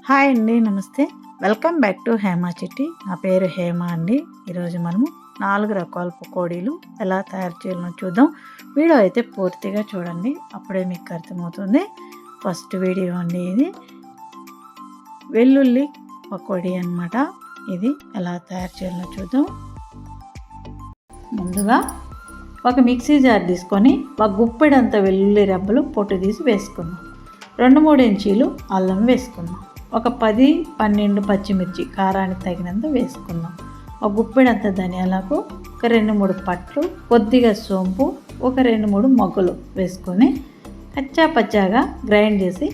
Hi అండి, నమస్తే. Welcome back to Hema చిట్టి. నా పేరు హేమ అండి. ఈరోజు మనము 4 రకాల పకోడీలు ఎలా తయారు చేయాలో చూద్దాం. వీడియో అయితే పూర్తిగా చూడండి, అప్పుడే మీకు అర్థమవుతుంది. ఫస్ట్ వీడియో అండి ఇది. వెల్లుల్లి పకోడీ అన్నమాట. ఇది ఎలా తయారు చేయాలో చూద్దాం. ముందుగా ఒక మిక్సీ జార్ తీసుకొని ఒక గుప్పెడంత వెల్లుల్లి రెబ్బలు పొట్టు తీసి వేసుకుందాం. 2-3 ఇంచీలు అల్లం వేసుకుందాం. ఒక 10-12 పచ్చిమిర్చి కారానికి తగినంత వేసుకుందాం. ఒక గుప్పెడంత ధనియాలకు, ఒక 2-3 పట్లు, కొద్దిగా సోంపు, ఒక 2-3 మొగ్గలు వేసుకొని కచ్చా పచ్చాగా గ్రైండ్ చేసి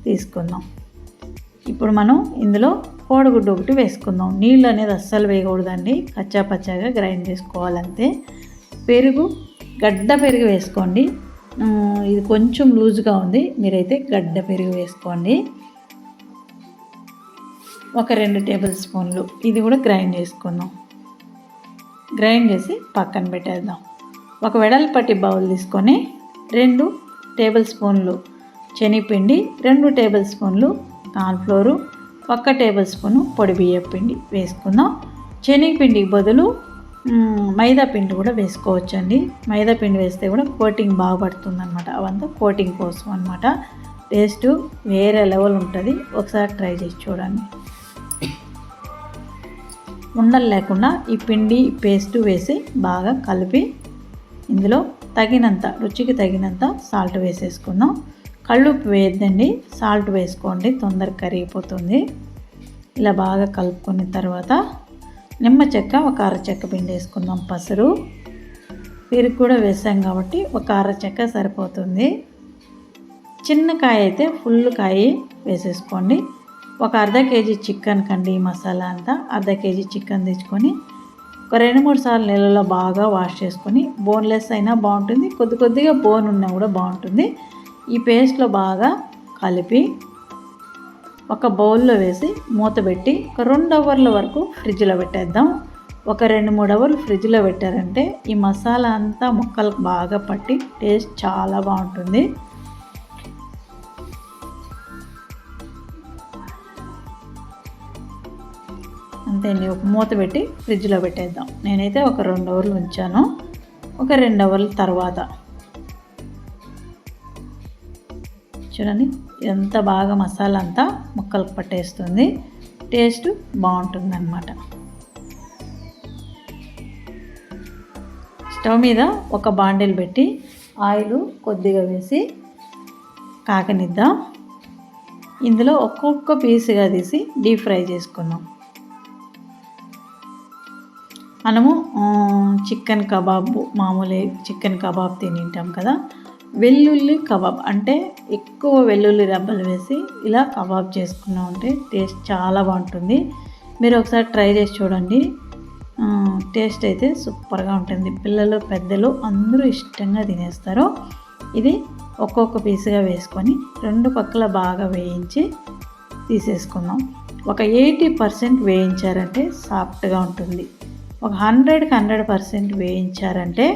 తీసుకుందాం. ఇప్పుడు మనం ఇందులో కోడిగుడ్డు ఒకటి వేసుకుందాం. నీళ్ళు అనేది అస్సలు వేయకూడదండి, కచ్చా పచ్చాగా గ్రైండ్ చేసుకోవాలంతే. పెరుగు, గడ్డ పెరుగు వేసుకోండి. ఇది కొంచెం లూజ్గా ఉంది, మీరైతే గడ్డ పెరుగు వేసుకోండి. ఒక 2 టేబుల్ స్పూన్లు ఇది కూడా గ్రైండ్ చేసుకుందాం. గ్రైండ్ చేసి పక్కన పెట్టేద్దాం. ఒక వెడల్పట్టి బౌల్ తీసుకొని 2 టేబుల్ స్పూన్లు శనగపిండి, 2 టేబుల్ స్పూన్లు కార్న్ఫ్లోరు, 1 టేబుల్ స్పూను పొడి బియ్యం పిండి వేసుకుందాం. శనగపిండికి బదులు మైదా పిండి కూడా వేసుకోవచ్చండి. మైదా పిండి వేస్తే కూడా కోటింగ్ బాగా పడుతుంది అనమాట. అవంతా కోటింగ్ కోసం అనమాట. టేస్ట్ వేరే లెవెల్ ఉంటుంది, ఒకసారి ట్రై చేసి చూడండి. ఉండలు లేకుండా ఈ పిండి పేస్ట్ వేసి బాగా కలిపి ఇందులో రుచికి తగినంత సాల్ట్ వేసేసుకుందాం. కళ్ళుప్పు వేయద్దండి, సాల్ట్ వేసుకోండి, తొందరగా కరిగిపోతుంది. ఇలా బాగా కలుపుకున్న తర్వాత నిమ్మ చెక్క ఒక అరచెక్క పిండి వేసుకుందాం. పసరు, పెరుగు కూడా వేసాం కాబట్టి ఒక అరచెక్క సరిపోతుంది. చిన్న కాయ అయితే ఫుల్ కాయ వేసేసుకోండి. ఒక అర్ధ కేజీ చికెన్ కండి మసాలా అంతా. అర్ధ కేజీ చికెన్ తెచ్చుకొని ఒక 2-3 సార్లు నీళ్ళలో బాగా వాష్ చేసుకొని, బోన్లెస్ అయినా బాగుంటుంది, కొద్దిగా బోన్ ఉన్నా కూడా బాగుంటుంది. ఈ పేస్ట్లో బాగా కలిపి ఒక బౌల్లో వేసి మూత పెట్టి ఒక 2 అవర్ల వరకు ఫ్రిడ్జ్లో పెట్టేద్దాం. ఒక 2-3 అవర్లు ఫ్రిడ్జ్లో పెట్టారంటే ఈ మసాలా అంతా ముక్కలకు బాగా పట్టి టేస్ట్ చాలా బాగుంటుంది. అంతే అండి, ఒక మూత పెట్టి ఫ్రిడ్జ్లో పెట్టేద్దాం. నేనైతే ఒక 2 అవర్లు ఉంచాను. ఒక 2 అవర్ల తర్వాత చూడండి ఎంత బాగా మసాలా అంతా ముక్కలకు పట్టేస్తుంది, టేస్ట్ బాగుంటుంది అన్నమాట. స్టవ్ మీద ఒక బాండిల్ పెట్టి ఆయిల్ కొద్దిగా వేసి కాకనిద్దాం. ఇందులో ఒక్కొక్క పీసుగా తీసి డీప్ ఫ్రై చేసుకుందాం. మనము చికెన్ కబాబ్, మామూలు చికెన్ కబాబ్ తింటాం కదా, వెల్లుల్లి కబాబ్ అంటే ఎక్కువ వెల్లుల్లి రెబ్బలు వేసి ఇలా కబాబ్ చేసుకున్నామంటే టేస్ట్ చాలా బాగుంటుంది. మీరు ఒకసారి ట్రై చేసి చూడండి, టేస్ట్ అయితే సూపర్గా ఉంటుంది. పిల్లలు పెద్దలు అందరూ ఇష్టంగా తినేస్తారు. ఇది ఒక్కొక్క పీసుగా వేసుకొని 2 పక్కల బాగా వేయించి తీసేసుకుందాం. ఒక 80% వేయించారంటే సాఫ్ట్గా ఉంటుంది. ఒక 100% వేయించారంటే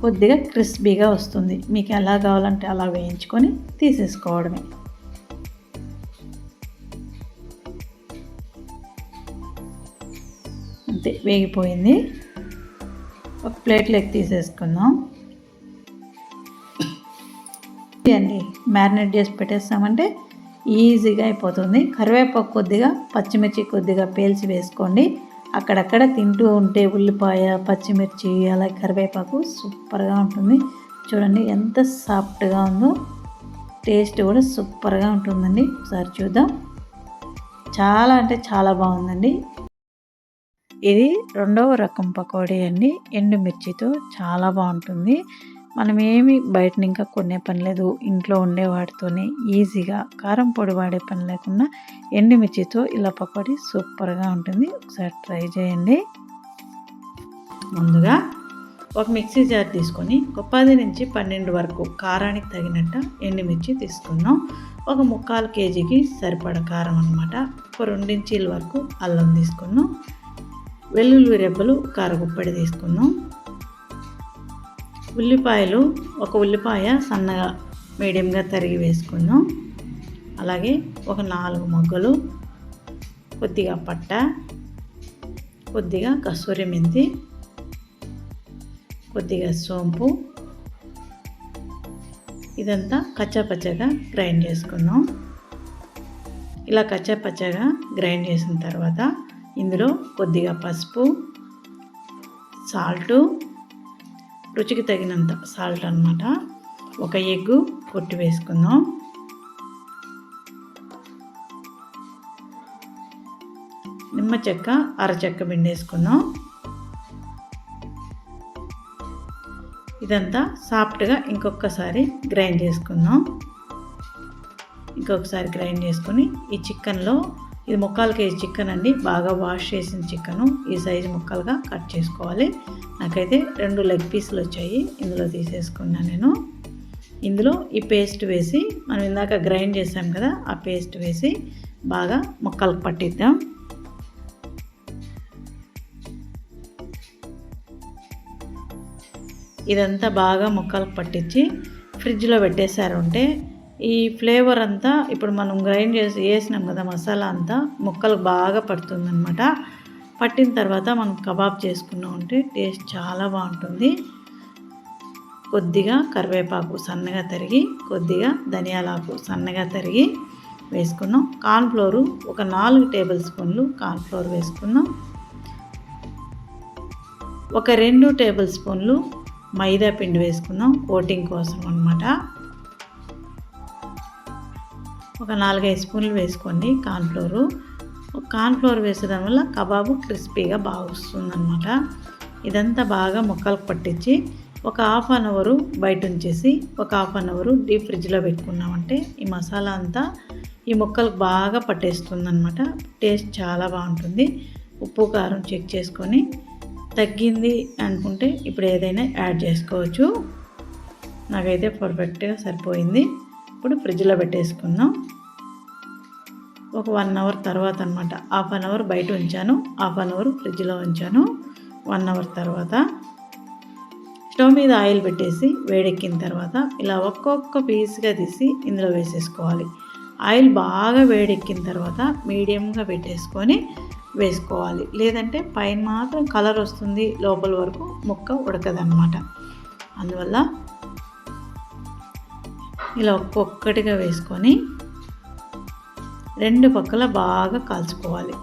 కొద్దిగా క్రిస్పీగా వస్తుంది. మీకు ఎలా కావాలంటే అలా వేయించుకొని తీసేసుకోవడమే. అంతే, వేగిపోయింది. ఒక ప్లేట్లోకి తీసేసుకుందాం. అండి, మ్యారినేట్ చేసి పెట్టేస్తామంటే ఈజీగా అయిపోతుంది. కరివేపాకు కొద్దిగా, పచ్చిమిర్చి కొద్దిగా పేల్చి వేసుకోండి. అక్కడక్కడ తింటూ ఉంటే ఉల్లిపాయ, పచ్చిమిర్చి, అలాగే కరివేపాకు సూపర్గా ఉంటుంది. చూడండి ఎంత సాఫ్ట్గా ఉందో, టేస్ట్ కూడా సూపర్గా ఉంటుందండి. ఒకసారి చూద్దాం. చాలా అంటే చాలా బాగుందండి. ఇది 2వ రకం పకోడీ అండి. ఎండుమిర్చితో చాలా బాగుంటుంది. మనం ఏమి బయట ఇంకా కొనే పని లేదు, ఇంట్లో ఉండే వాటితోనే ఈజీగా, కారం పొడి వాడే పని లేకుండా ఎండుమిర్చితో ఇలా పకోడీ సూపర్గా ఉంటుంది. ఒకసారి ట్రై చేయండి. ముందుగా ఒక మిక్సీ జార్ తీసుకొని ఒక 10-12 వరకు కారానికి తగినట్ట ఎండుమిర్చి తీసుకుందాం. ఒక 3/4 కేజీకి సరిపడ కారం అనమాట. ఒక 2 ఇంచీల వరకు అల్లం తీసుకుందాం. వెల్లుల్లి రెబ్బలు ఒక అరగుప్పెడు తీసుకుందాం. ఉల్లిపాయలు, ఒక ఉల్లిపాయ సన్నగా మీడియంగా తరిగి వేసుకుందాం. అలాగే ఒక 4 మొగ్గలు, కొద్దిగా పట్ట, కొద్దిగా కస్తూరి మెంతి, కొద్దిగా సోంపు, ఇదంతా కచ్చాపచ్చగా గ్రైండ్ చేసుకుందాం. ఇలా కచ్చాపచ్చగా గ్రైండ్ చేసిన తర్వాత ఇందులో కొద్దిగా పసుపు, సాల్టు, రుచికి తగినంత సాల్ట్ అన్నమాట. ఒక ఎగ్గు కొట్టి వేసుకుందాం. నిమ్మ చెక్క అరచెక్క పిండేసుకుందాం. ఇదంతా సాఫ్ట్గా ఇంకొకసారి గ్రైండ్ చేసుకుందాం. ఇంకొకసారి గ్రైండ్ చేసుకొని ఈ చికెన్లో, ఇది ముక్కాలు కేజీ చికెన్ అండి, బాగా వాష్ చేసిన చికెను ఈ సైజు ముక్కలుగా కట్ చేసుకోవాలి. నాకైతే 2 లెగ్ పీసులు వచ్చాయి, ఇందులో తీసేసుకున్నాను నేను. ఇందులో ఈ పేస్ట్ వేసి, మనం ఇందాక గ్రైండ్ చేసాం కదా, ఆ పేస్ట్ వేసి బాగా ముక్కలకు పట్టిద్దాం. ఇదంతా బాగా ముక్కలకు పట్టించి ఫ్రిడ్జ్లో పెట్టేశారంటే ఈ ఫ్లేవర్ అంతా ఇప్పుడు మనం గ్రైండ్ చేసి వేసినాం కదా మసాలా అంతా ముక్కలకు బాగా పడుతుందన్నమాట. పట్టిన తర్వాత మనం కబాబ్ చేసుకున్నాం అంటే టేస్ట్ చాలా బాగుంటుంది. కొద్దిగా కరివేపాకు సన్నగా తరిగి, కొద్దిగా ధనియాలాకు సన్నగా తరిగి వేసుకున్నాం. కార్న్ఫ్లోరు ఒక 4 టేబుల్ స్పూన్లు కార్న్ఫ్లోర్ వేసుకున్నాం. ఒక 2 టేబుల్ స్పూన్లు మైదా పిండి వేసుకున్నాం కోటింగ్ కోసం అన్నమాట. ఒక 4-5 స్పూన్లు వేసుకోండి కార్న్ఫ్లోరు. కార్న్ఫ్లోర్ వేసడం వల్ల కబాబు క్రిస్పీగా బాగా వస్తుందన్నమాట. ఇదంతా బాగా ముక్కలకు పట్టించి ఒక హాఫ్ అన్ అవరు బయట ఉంచేసి ఒక హాఫ్ అన్ అవరు డీప్ ఫ్రిడ్జ్లో పెట్టుకున్నామంటే ఈ మసాలా అంతా ఈ ముక్కలకు బాగా పట్టేస్తుందన్నమాట. టేస్ట్ చాలా బాగుంటుంది. ఉప్పు కారం చెక్ చేసుకొని తగ్గింది అనుకుంటే ఇప్పుడు ఏదైనా యాడ్ చేసుకోవచ్చు. నాకైతే పర్ఫెక్ట్గా సరిపోయింది. ఇప్పుడు ఫ్రిడ్జ్లో పెట్టేసుకుందాం. ఒక 1 అవర్ తర్వాత అనమాట, హాఫ్ అన్ అవర్ బయట ఉంచాను, హాఫ్ అన్ అవర్ ఫ్రిడ్జ్లో ఉంచాను. 1 అవర్ తర్వాత స్టవ్ మీద ఆయిల్ పెట్టేసి వేడెక్కిన తర్వాత ఇలా ఒక్కొక్క పీస్గా తీసి ఇందులో వేసేసుకోవాలి. ఆయిల్ బాగా వేడెక్కిన తర్వాత మీడియంగా పెట్టేసుకొని వేసుకోవాలి. లేదంటే పైన మాత్రం కలర్ వస్తుంది, లోపల వరకు ముక్క ఉడకదన్నమాట. అందువల్ల ఇలా ఒక్కొక్కటిగా వేసుకొని 2 పక్కల బాగా కాల్చుకోవాలి.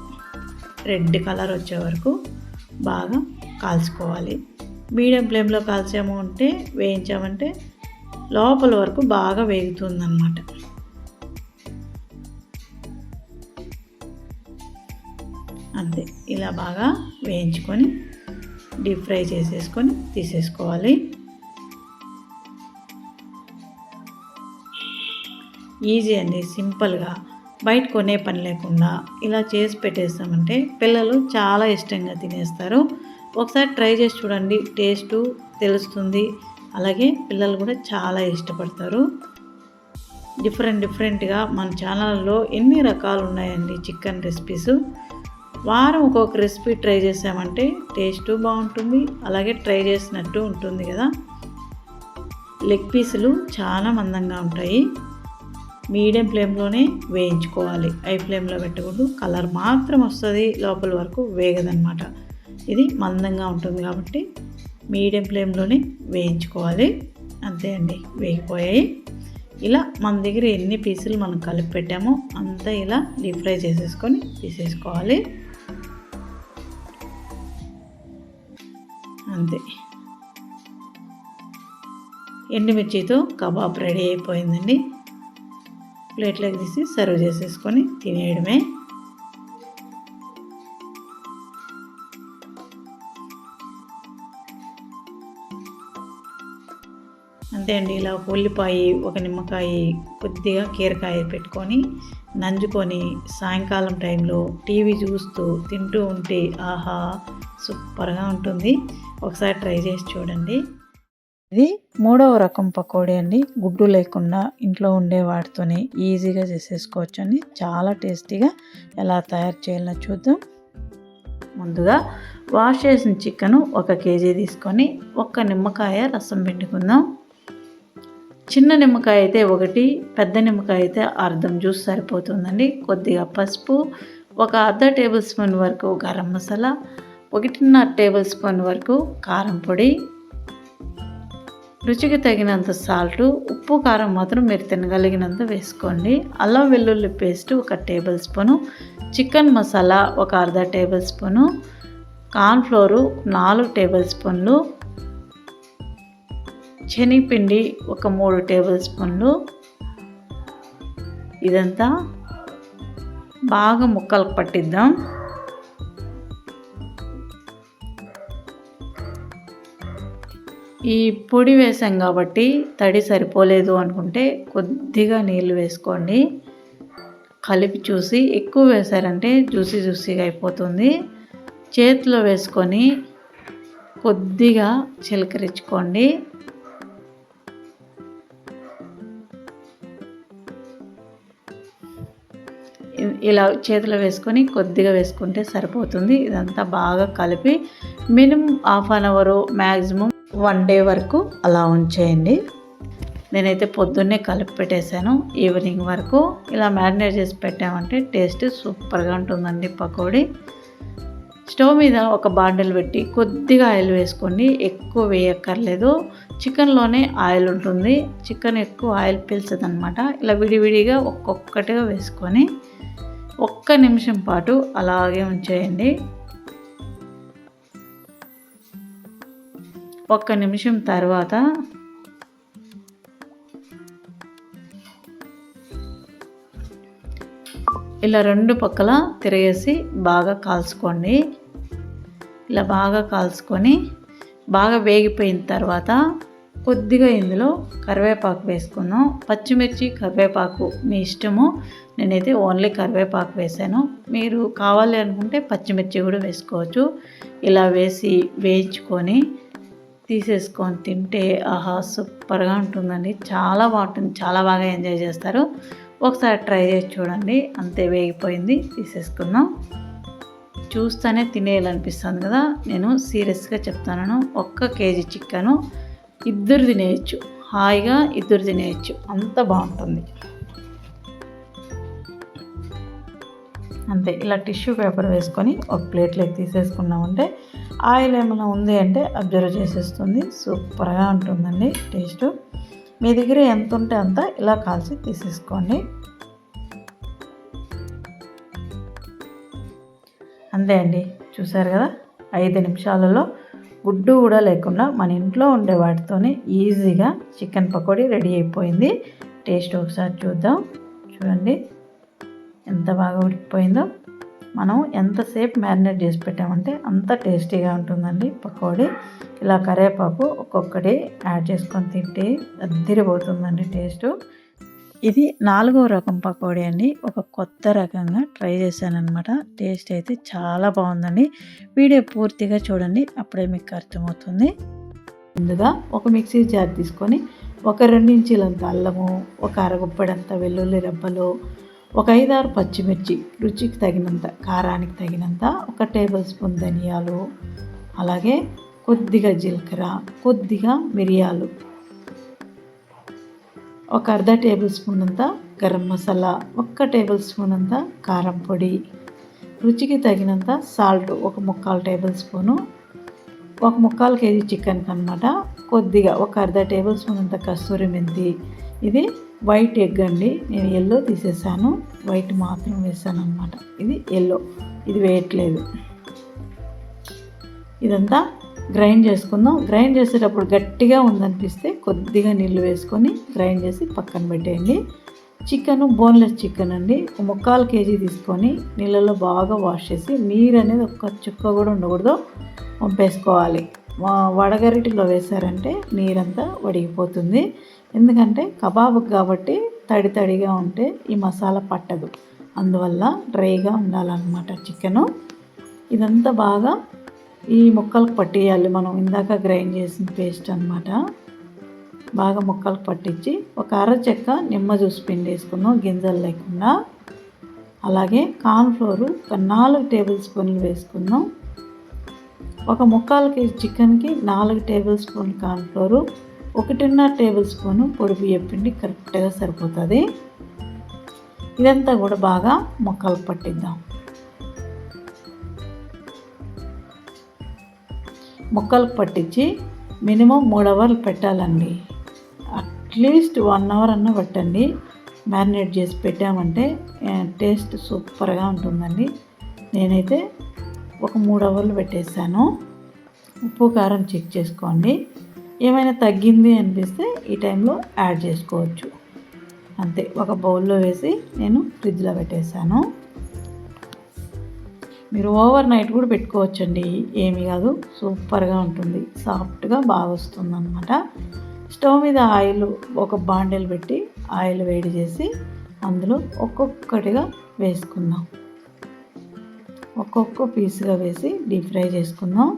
రెడ్ కలర్ వచ్చే వరకు బాగా కాల్చుకోవాలి. మీడియం ఫ్లేమ్లో వేయించామంటే లోపల వరకు బాగా వేగుతుందన్నమాట. అంతే, ఇలా బాగా వేయించుకొని డీప్ ఫ్రై చేసేసుకొని తీసేసుకోవాలి. ఈజీ అండి, సింపుల్గా, బయట కొనే పని లేకుండా ఇలా చేసి పెట్టేస్తామంటే పిల్లలు చాలా ఇష్టంగా తినేస్తారు. ఒకసారి ట్రై చేసి చూడండి, టేస్టు తెలుస్తుంది. అలాగే పిల్లలు కూడా చాలా ఇష్టపడతారు. డిఫరెంట్గా మన ఛానల్లో ఎన్ని రకాలు ఉన్నాయండి చికెన్ రెసిపీస్. వారం ఒక్కొక్క రెసిపీ ట్రై చేసామంటే టేస్టు బాగుంటుంది, అలాగే ట్రై చేసినట్టు ఉంటుంది కదా. లెగ్ పీసులు చాలా మందంగా ఉంటాయి. మీడియం ఫ్లేమ్లోనే వేయించుకోవాలి, హై ఫ్లేమ్లో పెట్టకూడదు. కలర్ మాత్రం వస్తుంది, లోపల వరకు వేగదన్నమాట. ఇది మందంగా ఉంటుంది కాబట్టి మీడియం ఫ్లేమ్లోనే వేయించుకోవాలి. అంతే అండి, వేగిపోయాయి. ఇలా మన దగ్గర ఎన్ని పీసులు మనం కలిపి పెట్టామో అంతా ఇలా డీప్ ఫ్రై చేసేసుకొని తీసేసుకోవాలి. అంతే, ఎండుమిర్చితో కబాబ్ రెడీ అయిపోయిందండి. ప్లేట్లోకి తీసి సర్వ్ చేసేసుకొని తినేయడమే. అంతే అండి, ఇలా ఒక ఉల్లిపాయ, ఒక నిమ్మకాయ, కొద్దిగా కీరకాయ పెట్టుకొని నంజుకొని సాయంకాలం టైంలో టీవీ చూస్తూ తింటూ ఉంటే ఆహా సూపర్గా ఉంటుంది. ఒకసారి ట్రై చేసి చూడండి. ఇది 3వ రకం పకోడీ అండి. గుడ్డు లేకుండా ఇంట్లో ఉండే వాటితోనే ఈజీగా చేసేసుకోవచ్చు అండి. చాలా టేస్టీగా ఎలా తయారు చేయాలో చూద్దాం. ముందుగా వాష్ చేసిన చికెను 1 కేజీ తీసుకొని 1 నిమ్మకాయ రసం పిండుకుందాం. చిన్న నిమ్మకాయ అయితే ఒకటి, పెద్ద నిమ్మకాయ అయితే అర్ధం జ్యూస్ సరిపోతుందండి. కొద్దిగా పసుపు, ఒక అర్ధ టేబుల్ స్పూన్ వరకు గరం మసాలా, 1.5 టేబుల్ స్పూన్ వరకు కారం పొడి, రుచికి తగినంత సాల్టు, ఉప్పు కారం మాత్రం మీరు తినగలిగినంత వేసుకోండి. అల్లం వెల్లుల్లి paste 1 tablespoon, chicken masala ఒక అర్ధ టేబుల్ స్పూను, కార్న్ఫ్లోరు 4 టేబుల్ స్పూన్లు, శనగపిండి ఒక 3 టేబుల్ స్పూన్లు. ఇదంతా బాగా ముక్కలకు పట్టిద్దాం. ఈ పొడి వేసాం కాబట్టి తడి సరిపోలేదు అనుకుంటే కొద్దిగా నీళ్ళు వేసుకోండి. కలిపి చూసి ఎక్కువ వేసారంటే జ్యూసీగా అయిపోతుంది. చేతిలో వేసుకొని కొద్దిగా చిలకరించుకోండి. ఇలా చేతిలో వేసుకొని కొద్దిగా వేసుకుంటే సరిపోతుంది. ఇదంతా బాగా కలిపి minimum half an hour, maximum 1 day వరకు అలా ఉంచేయండి. నేనైతే పొద్దున్నే కలిపి పెట్టేశాను. ఈవినింగ్ వరకు ఇలా మ్యారినేట్ చేసి పెట్టామంటే టేస్ట్ సూపర్గా ఉంటుందండి పకోడీ. స్టవ్ మీద ఒక బాండిల్ పెట్టి కొద్దిగా ఆయిల్ వేసుకోండి. ఎక్కువ వేయక్కర్లేదు. చికెన్లోనే ఆయిల్ ఉంటుంది. చికెన్ ఎక్కువ ఆయిల్ పీల్చదనమాట. ఇలా విడివిడిగా ఒక్కొక్కటిగా వేసుకొని 1 నిమిషం పాటు అలాగే ఉంచేయండి. 1 నిమిషం తర్వాత ఇలా 2 పక్కల తిరిగేసి బాగా కాల్చుకోండి. ఇలా బాగా కాల్చుకొని బాగా వేగిపోయిన తర్వాత కొద్దిగా ఇందులో కరివేపాకు వేసుకుందాం. పచ్చిమిర్చి, కరివేపాకు మీ ఇష్టము. నేనైతే ఓన్లీ కరివేపాకు వేసాను. మీరు కావాలి అనుకుంటే పచ్చిమిర్చి కూడా వేసుకోవచ్చు. ఇలా వేసి వేయించుకొని తీసేసుకొని తింటే ఆహా సూపర్గా ఉంటుందండి. చాలా బాగుంటుంది. చాలా బాగా ఎంజాయ్ చేస్తారు. ఒకసారి ట్రై చేసి చూడండి. అంతే, వేగిపోయింది. తీసేసుకుందాం. చూస్తేనే తినేయాలనిపిస్తుంది కదా. నేను సీరియస్గా చెప్తాను. 1 కేజీ చికెను ఇద్దరు తినేయచ్చు. హాయిగా ఇద్దరు తినేయచ్చు. అంత బాగుంటుంది. అంతే, ఇలా టిష్యూ పేపర్ వేసుకొని ఒక ప్లేట్లోకి తీసేసుకున్నామంటే ఆయిల్ ఏమైనా ఉంది అంటే అబ్జర్వ్ చేసేస్తుంది. సూపర్గా ఉంటుందండి టేస్ట్. మీ దగ్గర ఎంత ఉంటే అంత ఇలా కాల్చి తీసేసుకోండి. అంతే అండి, చూసారు కదా. 5 నిమిషాలలో గుడ్డు కూడా లేకుండా మన ఇంట్లో ఉండే వాటితోనే ఈజీగా చికెన్ పకోడీ రెడీ అయిపోయింది. టేస్ట్ ఒకసారి చూద్దాం. చూడండి ఎంత బాగా ఉడికిపోయిందో. మనం ఎంతసేపు మ్యారినేట్ చేసి పెట్టామంటే అంత టేస్టీగా ఉంటుందండి పకోడీ. ఇలా కరివేపాకు ఒక్కొక్కటి యాడ్ చేసుకొని తింటే అద్దిరిపోతుందండి టేస్టు. ఇది 4వ రకం పకోడీ అండి. ఒక కొత్త రకంగా ట్రై చేశానమాట. టేస్ట్ అయితే చాలా బాగుందండి. వీడియో పూర్తిగా చూడండి, అప్పుడే మీకు అర్థమవుతుంది. ముందుగా ఒక మిక్సీ జార్ తీసుకొని ఒక 2 ఇంచీలంత అల్లము, ఒక అరగుప్పడంత వెల్లుల్లి రెబ్బలు, ఒక 5-6 పచ్చిమిర్చి, రుచికి తగినంత కారానికి తగినంత, 1 టేబుల్ స్పూన్ ధనియాలు, అలాగే కొద్దిగా జీలకర్ర, కొద్దిగా మిరియాలు, ఒక అర్ధ టేబుల్ స్పూన్ అంత గరం మసాలా, 1 టేబుల్ స్పూన్ అంత కారం పొడి, రుచికి తగినంత సాల్ట్, ఒక 3/4 టేబుల్ స్పూను, ఒక 3/4 కేజీ చికెన్కి అనమాట. కొద్దిగా ఒక అర్ధ టేబుల్ స్పూన్ అంత కస్తూరి మెంతి. ఇది వైట్ ఎగ్ అండి. నేను ఎల్లో తీసేసాను, వైట్ మాత్రం వేసాను అనమాట. ఇది ఎల్లో, ఇది వేయట్లేదు. ఇదంతా గ్రైండ్ చేసుకుందాం. గ్రైండ్ చేసేటప్పుడు గట్టిగా ఉందనిపిస్తే కొద్దిగా నీళ్ళు వేసుకొని గ్రైండ్ చేసి పక్కన పెట్టేయండి. చికెను బోన్లెస్ చికెన్ అండి. 3/4 కేజీ తీసుకొని నీళ్ళలో బాగా వాష్ చేసి నీరు అనేది ఒక్క చుక్క కూడా ఉండకూడదు, వంపేసుకోవాలి. వడగరిటిలో వేసారంటే నీరంతా వడిగిపోతుంది. ఎందుకంటే కబాబుకి కాబట్టి తడిగా ఉంటే ఈ మసాలా పట్టదు. అందువల్ల డ్రైగా ఉండాలన్నమాట చికెను. ఇదంతా బాగా ఈ ముక్కలకు పట్టేయాలి. మనం ఇందాక గ్రైండ్ చేసిన పేస్ట్ అనమాట. బాగా ముక్కలకు పట్టించి ఒక చెక్క నిమ్మ జ్యూస్ పిండి వేసుకుందాం, గింజలు లేకుండా. అలాగే కార్న్ఫ్లోరు ఒక 4 టేబుల్ స్పూన్లు వేసుకుందాం. ఒక 3/4 కేజీ చికెన్కి 4 table spoon cornflour, 1.5 table spoon పొడి బియ్యం పిండి కరెక్ట్గా సరిపోతుంది. ఇదంతా కూడా బాగా ముక్కలు పట్టిద్దాం. ముక్కలు పట్టించి మినిమం 3 అవర్లు పెట్టాలండి. అట్లీస్ట్ 1 అవర్ అన్న పెట్టండి. మ్యారినేట్ చేసి పెట్టామంటే టేస్ట్ సూపర్గా ఉంటుందండి. నేనైతే ఒక 3 అవర్లు పెట్టేసాను. ఉప్పు కారం చెక్ చేసుకోండి. ఏమైనా తగ్గింది అనిపిస్తే ఈ టైంలో యాడ్ చేసుకోవచ్చు. అంతే. ఒక బౌల్లో వేసి నేను ఫ్రిడ్జ్లో పెట్టేశాను. మీరు ఓవర్ నైట్ కూడా పెట్టుకోవచ్చండి, ఏమీ కాదు. సూపర్గా ఉంటుంది, సాఫ్ట్గా బాగా వస్తుంది అన్నమాట. స్టవ్ మీద ఆయిల్ ఒక బాండెల్ పెట్టి ఆయిల్ వేడి చేసి అందులో ఒక్కొక్కటిగా వేసుకుందాం. ఒక్కొక్క పీస్గా వేసి డీప్ ఫ్రై చేసుకుందాం.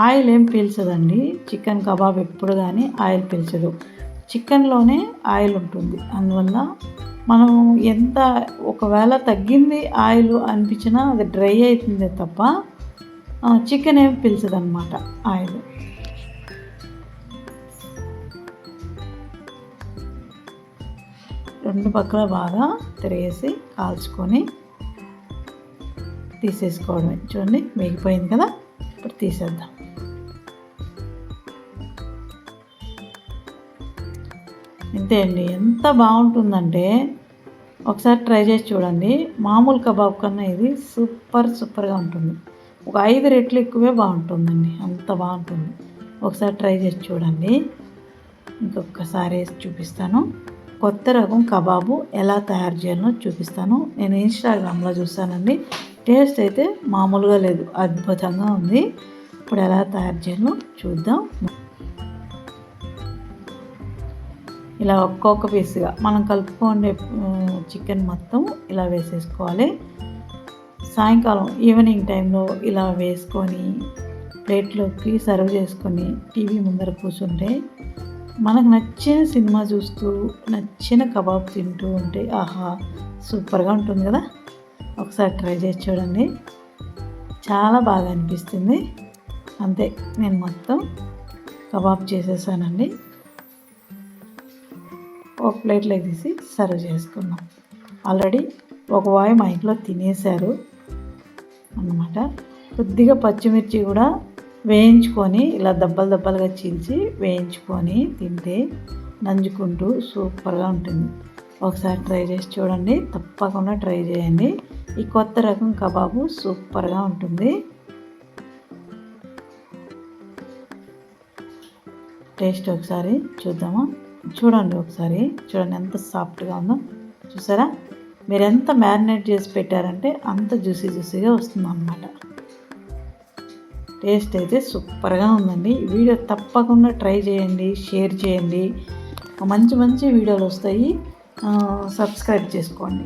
ఆయిల్ ఏం పీల్చదండి. చికెన్ కబాబ్ ఎప్పుడు కానీ ఆయిల్ పీల్చదు. చికెన్లోనే ఆయిల్ ఉంటుంది. అందువల్ల మనం ఎంత ఒకవేళ తగ్గింది ఆయిల్ అనిపించినా అది డ్రై అవుతుంది తప్ప చికెన్ ఏం పీల్చదన్నమాట ఆయిల్. రెండు పక్కల బాగా తిరిగేసి కాల్చుకొని తీసేసుకోవడమే. చూడండి వేగిపోయింది కదా, ఇప్పుడు తీసేద్దాం. ఇంతే అండి. ఎంత బాగుంటుందంటే ఒకసారి ట్రై చేసి చూడండి. మామూలు కబాబ్ కన్నా ఇది సూపర్గా ఉంటుంది. ఒక 5 రెట్లు ఎక్కువే బాగుంటుందండి. అంత బాగుంటుంది. ఒకసారి ట్రై చేసి చూడండి. ఇంకొకసారి వేసి చూపిస్తాను. కొత్త రకం కబాబు ఎలా తయారు చేయాలో చూపిస్తాను. నేను ఇన్స్టాగ్రామ్లో చూస్తానండి. టేస్ట్ అయితే మామూలుగా లేదు, అద్భుతంగా ఉంది. ఇప్పుడు ఎలా తయారు చేయాలో చూద్దాం. ఇలా ఒక్కొక్క పీస్గా మనం కలుపుకోండి. చికెన్ మొత్తం ఇలా వేసేసుకోవాలి. సాయంకాలం ఈవినింగ్ టైంలో ఇలా వేసుకొని ప్లేట్లోకి సర్వ్ చేసుకొని టీవీ ముందర కూర్చుంటే మనకు నచ్చిన సినిమా చూస్తూ నచ్చిన కబాబ్ తింటూ ఉంటే ఆహా సూపర్గా ఉంటుంది కదా. ఒకసారి ట్రై చేసి చూడండి, చాలా బాగా అనిపిస్తుంది. అంతే, నేను మొత్తం కబాబ్ చేసేసానండి. ఒక ప్లేట్లోకి తీసి సర్వ్ చేసుకున్నాం. ఆల్రెడీ ఒక వాయి మా ఇంట్లో తినేశారు అన్నమాట. కొద్దిగా పచ్చిమిర్చి కూడా వేయించుకొని ఇలా దబ్బలుగా చీల్చి వేయించుకొని తింటే నంజుకుంటూ సూపర్గా ఉంటుంది. ఒకసారి ట్రై చేసి చూడండి, తప్పకుండా ట్రై చేయండి. ఈ కొత్త రకం కబాబు సూపర్గా ఉంటుంది. టేస్ట్ ఒకసారి చూద్దామా? చూడండి, ఒకసారి చూడండి ఎంత సాఫ్ట్గా ఉందో. చూసారా? మీరు ఎంత మ్యారినేట్ చేసి పెట్టారంటే అంత జ్యూసీగా వస్తుంది అన్నమాట. టేస్ట్ అయితే సూపర్గా ఉందండి. వీడియో తప్పకుండా ట్రై చేయండి, షేర్ చేయండి. మంచి వీడియోలు వస్తాయి. సబ్స్క్రైబ్ చేసుకోండి.